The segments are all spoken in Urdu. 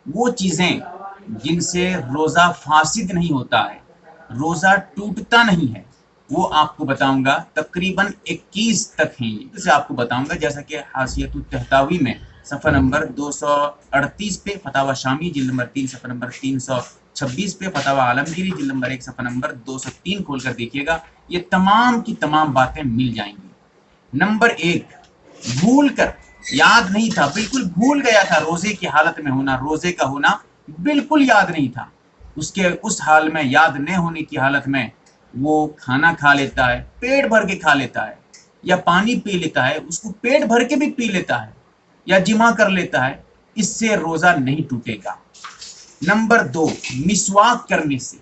وہ چیزیں جن سے روزہ فاسد نہیں ہوتا ہے، روزہ ٹوٹتا نہیں ہے، وہ آپ کو بتاؤں گا۔ تقریباً 21 تک ہیں یہ، اسے آپ کو بتاؤں گا، جیسا کہ حاشیۃ التحتاوی میں صفحہ نمبر 238 پہ، فتاوی شامی جلد نمبر 3 صفحہ نمبر 326 پہ، فتاوی عالمگیری جلد نمبر 1 صفحہ نمبر 203 کھول کر دیکھیے گا، یہ تمام کی تمام باتیں مل جائیں گی۔ نمبر 1، بھول کر، یاد نہیں تھا، بالکل بھول گیا تھا روزے کی حالت میں ہونا، روزے کا ہونا بالکل یاد نہیں تھا، اس حال میں، یاد نہ ہونے کی حالت میں وہ کھانا کھا لیتا ہے، پیٹ بھر کے کھا لیتا ہے، یا پانی پی لیتا ہے، اس کو پیٹ بھر کے بھی پی لیتا ہے، یا جمع کر لیتا ہے، اس سے روزہ نہیں ٹوٹے گا۔ نمبر 2، مسواک کرنے سے،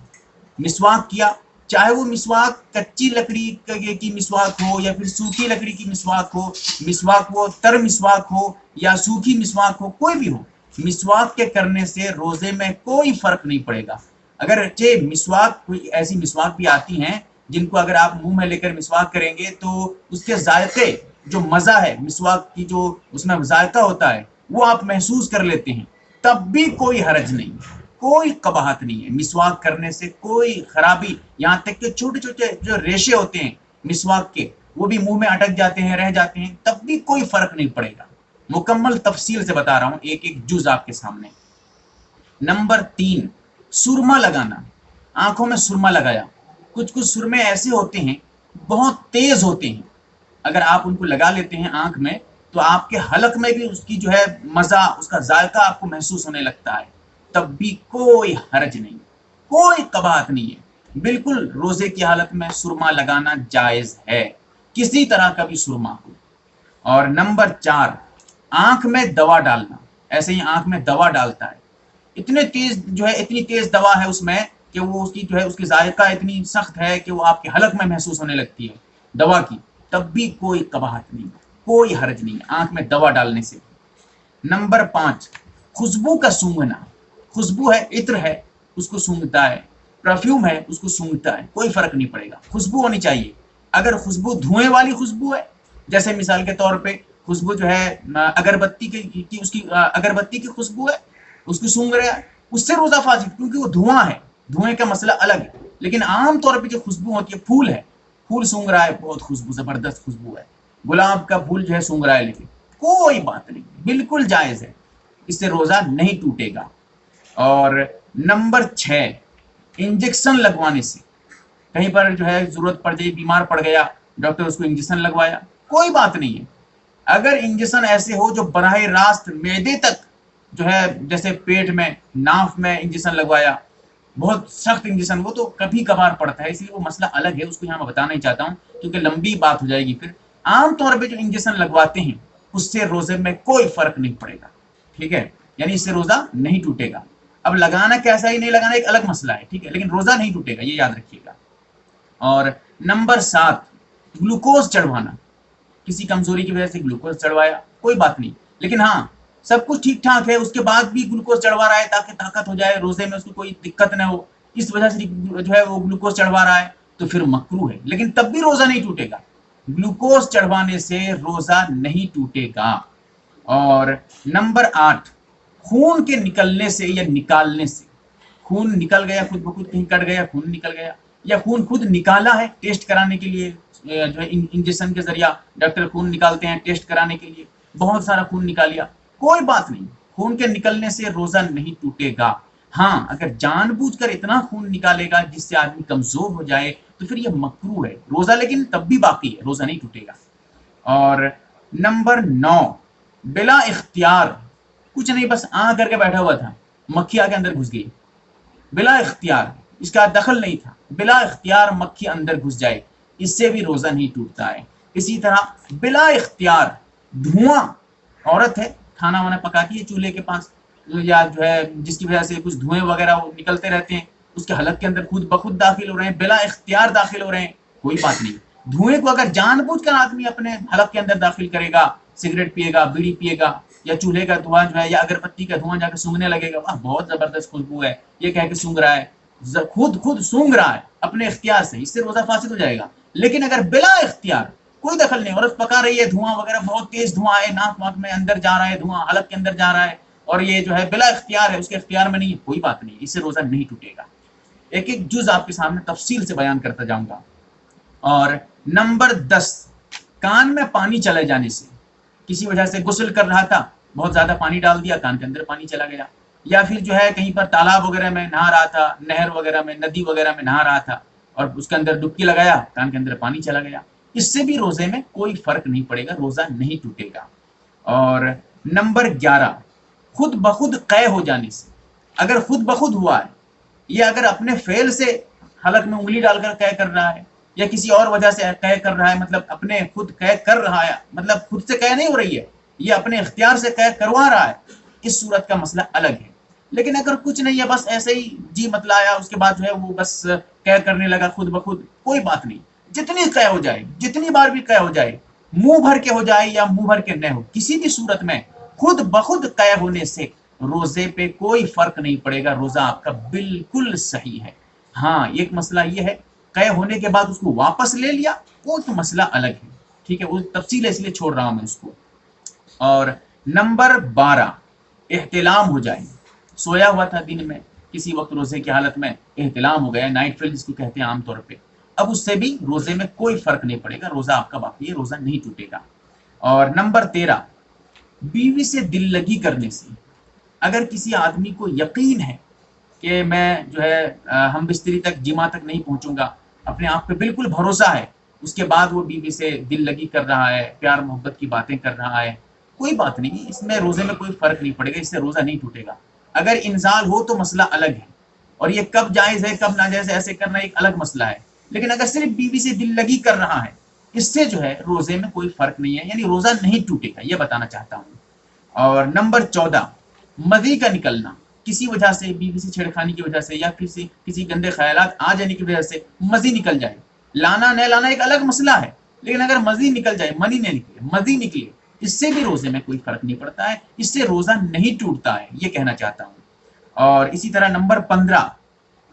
مسواک کیا، چاہے وہ مسواک کچی لکڑی کی مسواک ہو یا پھر سوکھی لکڑی کی مسواک ہو تر مسواک ہو یا سوکھی مسواک ہو، کوئی بھی ہو، مسواک کے کرنے سے روزے میں کوئی فرق نہیں پڑے گا۔ اگرچہ مسواک، کوئی ایسی مسواک بھی آتی ہیں جن کو اگر آپ منہ میں لے کر مسواک کریں گے تو اس کے ذائقے، جو مزہ ہے مسواک کی، جو اس میں ذائقہ ہوتا ہے، وہ آپ محسوس کر لیتے ہیں، تب بھی کوئی حرج نہیں، کوئی قباحت نہیں ہے، مسواک کرنے سے کوئی خرابی، یہاں تک کہ چھوٹے چھوٹے جو ریشے ہوتے ہیں مسواک کے، وہ بھی منہ میں اٹک جاتے ہیں، رہ جاتے ہیں، تب بھی کوئی فرق نہیں پڑے گا۔ مکمل تفصیل سے بتا رہا ہوں، ایک ایک جز آپ کے سامنے۔ نمبر 3، سرما لگانا، آنکھوں میں سرما لگایا، کچھ سرمے ایسے ہوتے ہیں بہت تیز ہوتے ہیں، اگر آپ ان کو لگا لیتے ہیں آنکھ میں تو آپ کے حلق میں بھی اس کی جو ہے مزہ، اس کا ذائقہ آپ کو محسوس ہونے لگتا ہے، تب بھی کوئی حرج نہیں، کوئی قباحت نہیں ہے، بالکل روزے کی حالت میں سرما لگانا جائز ہے، کسی طرح کا بھی سرما ہو۔ اور نمبر 4، آنکھ میں دوا ڈالنا، ایسے ہی آنکھ میں دوا ڈالتا ہے، اتنے تیز جو ہے، اتنی تیز دوا ہے اس میں کہ وہ اس کی جو ہے، اس کی ذائقہ اتنی سخت ہے کہ وہ آپ کے حلق میں محسوس ہونے لگتی ہے دوا کی، تب بھی کوئی قباحت نہیں، کوئی حرج نہیں آنکھ میں دوا ڈالنے سے۔ نمبر 5، خوشبو کا سونگھنا، خوشبو ہے، عطر ہے، اس کو سونگھتا ہے، پرفیوم ہے، اس کو سونگھتا ہے، کوئی فرق نہیں پڑے گا، خوشبو ہونی چاہیے۔ اگر خوشبو دھوئیں والی خوشبو ہے، جیسے مثال کے طور پہ خوشبو جو ہے اگربتی کی، اس کی اگربتی کی خوشبو ہے، اس کو سونگ رہا ہے، اس سے روزہ فاسد، کیونکہ وہ دھواں ہے، دھوئیں کا مسئلہ الگ ہے۔ لیکن عام طور پہ جو خوشبو ہوتی ہے، پھول ہے، پھول سونگ رہا ہے، بہت خوشبو، زبردست خوشبو ہے، گلاب کا پھول جو ہے سونگ رہا ہے، لیکن کوئی بات نہیں، بالکل جائز ہے، اس سے روزہ نہیں ٹوٹے گا۔ اور نمبر 6، انجیکشن لگوانے سے، کہیں پر جو ہے ضرورت پڑ جائے، بیمار پڑ گیا، ڈاکٹر اس کو انجیکشن لگوایا، کوئی بات نہیں ہے۔ اگر انجیکشن ایسے ہو جو براہ راست معدے تک جو ہے، جیسے پیٹ میں، ناف میں انجیکشن لگوایا، بہت سخت انجیکشن، وہ تو کبھی کبھار پڑتا ہے، اس لیے وہ مسئلہ الگ ہے، اس کو یہاں میں بتانا نہیں چاہتا ہوں کیونکہ لمبی بات ہو جائے گی پھر۔ عام طور پہ جو انجیکشن لگواتے ہیں اس سے روزے میں کوئی فرق نہیں پڑے گا، ٹھیک ہے، یعنی اس سے روزہ نہیں ٹوٹے گا۔ اب لگانا کیسا ہی نہیں لگانا ایک الگ مسئلہ ہے، ٹھیک ہے، لیکن روزہ نہیں ٹوٹے گا، یہ یاد رکھیے گا۔ اور نمبر 7، گلوکوز چڑھوانا، کسی کمزوری کی وجہ سے گلوکوز چڑھوایا، کوئی بات نہیں، لیکن ہاں سب کچھ ٹھیک ٹھاک ہے، اس کے بعد بھی گلوکوز چڑھوا رہا ہے تاکہ طاقت ہو جائے، روزے میں اس کو کوئی دقت نہ ہو، اس وجہ سے جو ہے وہ گلوکوز چڑھوا رہا ہے، تو پھر مکروہ ہے، لیکن تب بھی روزہ نہیں ٹوٹے گا، گلوکوز چڑھوانے سے روزہ نہیں ٹوٹے گا۔ اور نمبر 8، خون کے نکلنے سے یا نکالنے سے، خون نکل گیا خود بخود، کہیں کٹ گیا خون نکل گیا، یا خون خود نکالا ہے ٹیسٹ کرانے کے لیے، جو ہے انجیکشن کے ذریعہ ڈاکٹر خون نکالتے ہیں ٹیسٹ کرانے کے لیے، بہت سارا خون نکال لیا، کوئی بات نہیں، خون کے نکلنے سے روزہ نہیں ٹوٹے گا۔ ہاں اگر جان بوجھ کر اتنا خون نکالے گا جس سے آدمی کمزور ہو جائے تو پھر یہ مکروہ ہے، روزہ لیکن تب بھی باقی ہے، روزہ نہیں ٹوٹے گا۔ اور نمبر 9، بلا اختیار، کچھ نہیں، بس کر کے بیٹھا ہوا تھا، مکھی آ کے اندر گھس گئی، بلا اختیار، اس کا دخل نہیں تھا، بلا اختیار مکھی اندر گھس جائے، اس سے بھی روزہ نہیں ٹوٹتا ہے۔ اسی طرح بلا اختیار دھواں، عورت ہے کھانا وانا پکاتی ہے چولہے کے پاس، یا جو ہے جس کی وجہ سے کچھ دھوئیں وغیرہ نکلتے رہتے ہیں، اس کے حلق کے اندر خود بخود داخل ہو رہے ہیں، بلا اختیار داخل ہو رہے ہیں، کوئی بات نہیں، دھوئیں کو اگر جان بوجھ کر آدمی اپنے حلق کے اندر داخل کرے گا، سگریٹ پیے گا، بیڑی پیے گا، یا چولہے کا دھواں جو ہے یا اگربتی کا دھواں جا کے سونگنے لگے گا، واہ بہت زبردست خوشبو ہے، یہ کہہ کے سونگ رہا ہے، خود سونگ رہا ہے اپنے اختیار سے، اس سے روزہ فاسد ہو جائے گا۔ لیکن اگر بلا اختیار، کوئی دخل نہیں، عورت پکا رہی ہے، دھواں وغیرہ بہت تیز دھواں ہے، ناک واک میں اندر جا رہا ہے، دھواں حلق کے اندر جا رہا ہے، اور یہ جو ہے بلا اختیار ہے، اس کے اختیار میں نہیں ہے، کوئی بات نہیں، اس سے روزہ نہیں ٹوٹے گا۔ ایک ایک جز آپ کے سامنے تفصیل سے بیان کرتا جاؤں گا۔ اور نمبر 10، کان میں پانی چلے جانے سے، کسی وجہ سے غسل کر رہا تھا، بہت زیادہ پانی ڈال دیا، کان کے اندر پانی چلا گیا، یا پھر جو ہے کہیں پر تالاب وغیرہ میں نہا رہا تھا، نہر وغیرہ میں، ندی وغیرہ میں نہا رہا تھا اور اس کے اندر ڈبکی لگایا، کان کے اندر پانی چلا گیا، اس سے بھی روزے میں کوئی فرق نہیں پڑے گا، روزہ نہیں ٹوٹے گا۔ اور نمبر 11، خود بخود قے ہو جانے سے، اگر خود بخود ہوا ہے، یا اگر اپنے فعل سے حلق میں انگلی ڈال کر قے کر رہا ہے، یا کسی اور وجہ سے قے کر رہا ہے، مطلب اپنے خود قے کر رہا ہے، مطلب خود سے قے نہیں ہو رہی ہے، یہ اپنے اختیار سے قے کروا رہا ہے، اس صورت کا مسئلہ الگ ہے۔ لیکن اگر کچھ نہیں ہے، بس ایسے ہی جی متلایا، اس کے بعد جو ہے وہ بس قے کرنے لگا خود بخود، کوئی بات نہیں، جتنی قے ہو جائے، جتنی بار بھی قے ہو جائے، منہ بھر کے ہو جائے یا منہ بھر کے نہ ہو، کسی بھی صورت میں خود بخود قے ہونے سے روزے پہ کوئی فرق نہیں پڑے گا، روزہ آپ کا بالکل صحیح ہے۔ ہاں، ایک مسئلہ یہ ہے، قے ہونے کے بعد اس کو واپس لے لیا، وہ تو مسئلہ الگ ہے، ٹھیک ہے، وہ تفصیل اس لیے چھوڑ رہا ہوں میں اس کو۔ اور نمبر 12، احتلام ہو جائے، سویا ہوا تھا دن میں، کسی وقت روزے کی حالت میں احتلام ہو گیا، نائٹ فیل جس کو کہتے ہیں عام طور پہ، اب اس سے بھی روزے میں کوئی فرق نہیں پڑے گا، روزہ آپ کا باقی ہے، روزہ نہیں ٹوٹے گا۔ اور نمبر 13، بیوی سے دل لگی کرنے سے، اگر کسی آدمی کو یقین ہے کہ میں جو ہے ہم بستری تک، جمع تک نہیں پہنچوں گا، اپنے آپ پہ بالکل بھروسہ ہے، اس کے بعد وہ بیوی سے دل لگی کر رہا ہے، پیار محبت کی باتیں کر رہا ہے، کوئی بات نہیں، اس میں روزے میں کوئی فرق نہیں پڑے گا، اس سے روزہ نہیں ٹوٹے گا۔ اگر انزال ہو تو مسئلہ الگ ہے، اور یہ کب جائز ہے کب ناجائز ہے ایسے کرنا ایک الگ مسئلہ ہے، لیکن اگر صرف بیوی سے دل لگی کر رہا ہے، اس سے جو ہے روزے میں کوئی فرق نہیں ہے، یعنی روزہ نہیں ٹوٹے گا، یہ بتانا چاہتا ہوں۔ اور نمبر 14، مزی کا نکلنا، کسی وجہ سے، بیوی سے چھیڑخانی کی وجہ سے، یا کسی گندے خیالات آ جانے کی وجہ سے مزی نکل جائے، لانا نہ لانا ایک الگ مسئلہ ہے، لیکن اگر مزی نکل جائے، منی نہ نکلے، مزی نکلے، اس سے بھی روزے میں کوئی فرق نہیں پڑتا ہے، اس سے روزہ نہیں ٹوٹتا ہے، یہ کہنا چاہتا ہوں۔ اور اسی طرح نمبر 15،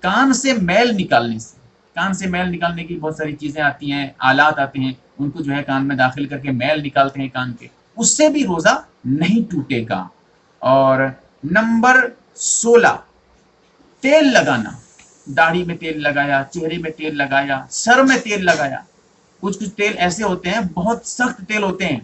کان سے میل نکالنے سے، کان سے میل نکالنے کی بہت ساری چیزیں آتی ہیں، آلات آتے ہیں، ان کو جو ہے کان میں داخل کر کے میل نکالتے ہیں کان کے، اس سے بھی روزہ نہیں ٹوٹے گا۔ اور نمبر 16، تیل لگانا، داڑھی میں تیل لگایا، چہرے میں تیل لگایا، سر میں تیل لگایا، کچھ تیل ایسے ہوتے ہیں، بہت سخت تیل ہوتے ہیں،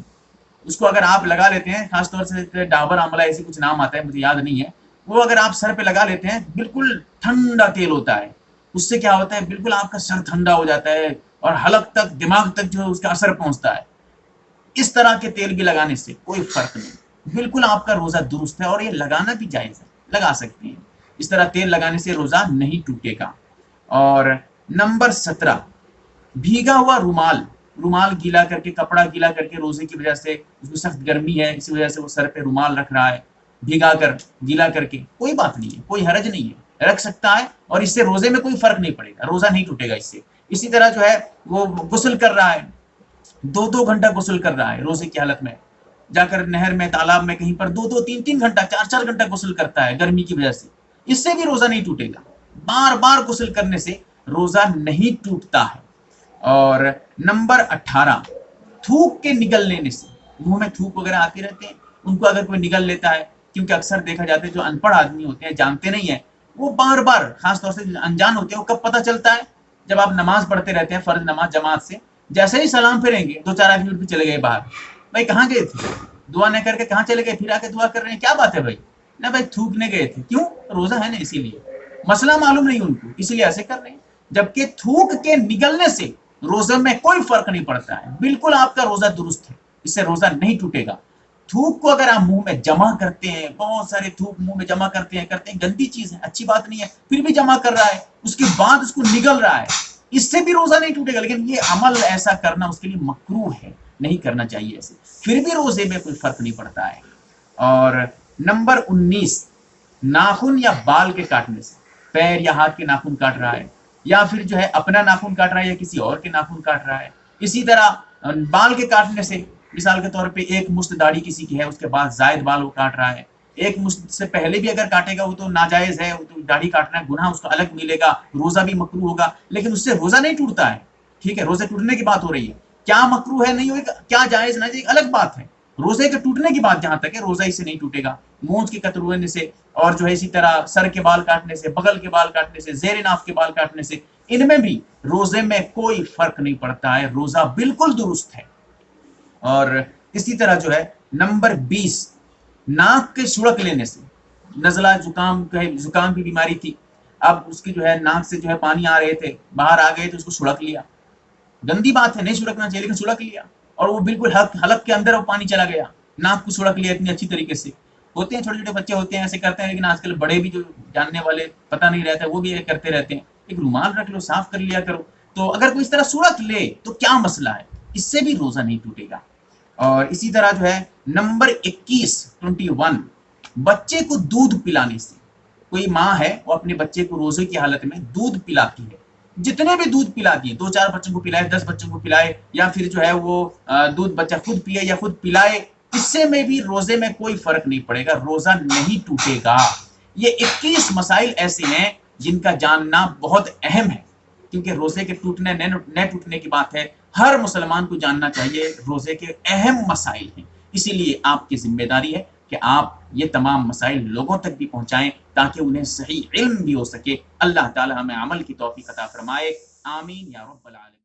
اس کو اگر آپ لگا لیتے ہیں، خاص طور سے ڈابر آملہ ایسی کچھ نام آتا ہے، مجھے یاد نہیں ہے، وہ اگر آپ سر پہ لگا لیتے ہیں، بالکل ٹھنڈا تیل ہوتا ہے، اس سے کیا ہوتا ہے، بالکل آپ کا سر ٹھنڈا ہو جاتا ہے، اور حلق تک، دماغ تک جو ہے اس کا اثر پہنچتا ہے۔ اس طرح کے تیل بھی لگانے سے کوئی فرق نہیں، بالکل آپ کا روزہ درست ہے، اور یہ لگانا بھی جائز ہے، لگا سکتے ہیں، اس طرح تیل لگانے سے روزہ نہیں ٹوٹے گا۔ اور نمبر 17، بھیگا ہوا رومال، رومال گیلا کر کے، کپڑا گیلا کر کے، روزے کی وجہ سے اس میں سخت گرمی ہے، اسی وجہ سے وہ سر پہ رومال رکھ رہا ہے، بھیگا کر، گیلا کر کے، کوئی بات نہیں ہے، کوئی حرج نہیں ہے، رکھ سکتا ہے، اور اس سے روزے میں کوئی فرق نہیں پڑے گا، روزہ نہیں ٹوٹے گا اس سے۔ اسی طرح جو ہے وہ غسل کر رہا ہے، 2 گھنٹہ غسل کر رہا ہے روزے کی حالت میں، جا کر نہر میں، تالاب میں، کہیں پر 2 3 گھنٹہ، 4 گھنٹہ غسل کرتا ہے گرمی کی وجہ سے، اس سے بھی روزہ نہیں ٹوٹے گا، بار بار غسل کرنے سے روزہ نہیں ٹوٹتا ہے۔ اور نمبر 18، تھوک کے نگل لینے سے، منہ میں تھوک وغیرہ آتے رہتے ہیں، ان کو اگر کوئی نگل لیتا ہے، کیونکہ اکثر دیکھا جاتا ہے جو ان پڑھ آدمی ہوتے ہیں، جانتے نہیں ہیں، وہ بار بار، خاص طور سے انجان ہوتے ہیں، وہ کب پتہ چلتا ہے، جب آپ نماز پڑھتے رہتے ہیں، فرض نماز جماعت سے، جیسے ہی سلام پھیریں گے 2 4 آدمی بھی چلے گئے باہر، بھائی کہاں گئے تھے، دعا نہ کر کے کہاں چلے گئے، پھر آ کے دعا کر رہے ہیں، کیا بات ہے بھائی، نہ بھائی تھوکنے گئے تھے، کیوں، روزہ ہے نا، اسی لیے مسئلہ معلوم نہیں ان کو، اسی لیے ایسے کر رہے ہیں، جبکہ تھوک کے نگلنے سے روزے میں کوئی فرق نہیں پڑتا ہے، بالکل آپ کا روزہ درست ہے، اس سے روزہ نہیں ٹوٹے گا۔ تھوک کو اگر آپ منہ میں جمع کرتے ہیں، بہت سارے تھوک منہ میں جمع کرتے ہیں، گندی چیز ہے، اچھی بات نہیں ہے، پھر بھی جمع کر رہا ہے، اس کے بعد اس کو نگل رہا ہے، اس سے بھی روزہ نہیں ٹوٹے گا، لیکن یہ عمل ایسا کرنا اس کے لیے مکروہ ہے، نہیں کرنا چاہیے ایسے، پھر بھی روزے میں کوئی فرق نہیں پڑتا ہے۔ اور نمبر 19، ناخن یا بال کے کاٹنے سے، پیر یا ہاتھ کے ناخن کاٹ رہا ہے، یا پھر جو ہے اپنا ناخن کاٹ رہا ہے یا کسی اور کے ناخن کاٹ رہا ہے، اسی طرح بال کے کاٹنے سے، مثال کے طور پہ ایک مشت داڑھی کسی کی ہے، اس کے بعد زائد بال وہ کاٹ رہا ہے، ایک مشت سے پہلے بھی اگر کاٹے گا وہ تو ناجائز ہے، وہ تو داڑھی کاٹنا ہے، گناہ اس کو الگ ملے گا، روزہ بھی مکروہ ہوگا، لیکن اس سے روزہ نہیں ٹوٹتا ہے، ٹھیک ہے، روزے ٹوٹنے کی بات ہو رہی ہے، کیا مکروہ ہے نہیں ہوگا، کیا جائز نہ جائز الگ بات ہے، روزے کے ٹوٹنے کی بات جہاں تک ہے، روزہ اس سے نہیں ٹوٹے گا، مونچھ کے کترانے سے اور جو ہے اسی طرح سر کے بال کاٹنے سے، بغل کے بال کاٹنے سے، زیر ناف کے بال کاٹنے سے، ان میں بھی روزے میں کوئی فرق نہیں پڑتا ہے، روزہ بالکل درست ہے۔ اور اسی طرح جو ہے نمبر 20، ناک کے سڑک لینے سے، نزلہ زکام کی بیماری تھی، اب اس کی جو ہے ناک سے جو ہے پانی آ رہے تھے، باہر آ گئے تو اس کو سڑک لیا، گندی بات ہے، نہیں سڑکنا چاہیے لیکن سڑک لیا، اور وہ بالکل حلق کے اندر وہ پانی چلا گیا، ناک کو سڑک لیا اتنی اچھی طریقے سے۔ ہوتے ہیں چھوٹے چھوٹے بچے ہوتے ہیں ایسے کرتے ہیں، لیکن آج کل بڑے بھی جو جاننے والے پتہ نہیں رہتا وہ بھی یہ کرتے رہتے ہیں، ایک رومال رکھ لو، صاف کر لیا کرو۔ تو اگر کوئی اس طرح سڑک لے تو کیا مسئلہ ہے، اس سے بھی روزہ نہیں ٹوٹے گا۔ اور اسی طرح جو ہے نمبر 21 بچے کو دودھ پلانے سے، کوئی ماں ہے وہ اپنے بچے کو روزے کی حالت میں دودھ پلاتی ہے، جتنے بھی دودھ پلا دیے، 2-4 بچوں کو پلائے، 10 بچوں کو پلائے، یا پھر جو ہے وہ دودھ بچہ خود پیے یا خود پلائے، اس سے میں بھی روزے میں کوئی فرق نہیں پڑے گا، روزہ نہیں ٹوٹے گا۔ یہ 21 مسائل ایسے ہیں جن کا جاننا بہت اہم ہے، کیونکہ روزے کے ٹوٹنے نہ ٹوٹنے کی بات ہے، ہر مسلمان کو جاننا چاہیے، روزے کے اہم مسائل ہیں، اسی لیے آپ کی ذمہ داری ہے کہ آپ یہ تمام مسائل لوگوں تک بھی پہنچائیں تاکہ انہیں صحیح علم بھی ہو سکے۔ اللہ تعالی ہمیں عمل کی توفیق عطا فرمائے، آمین یا رب العالمین۔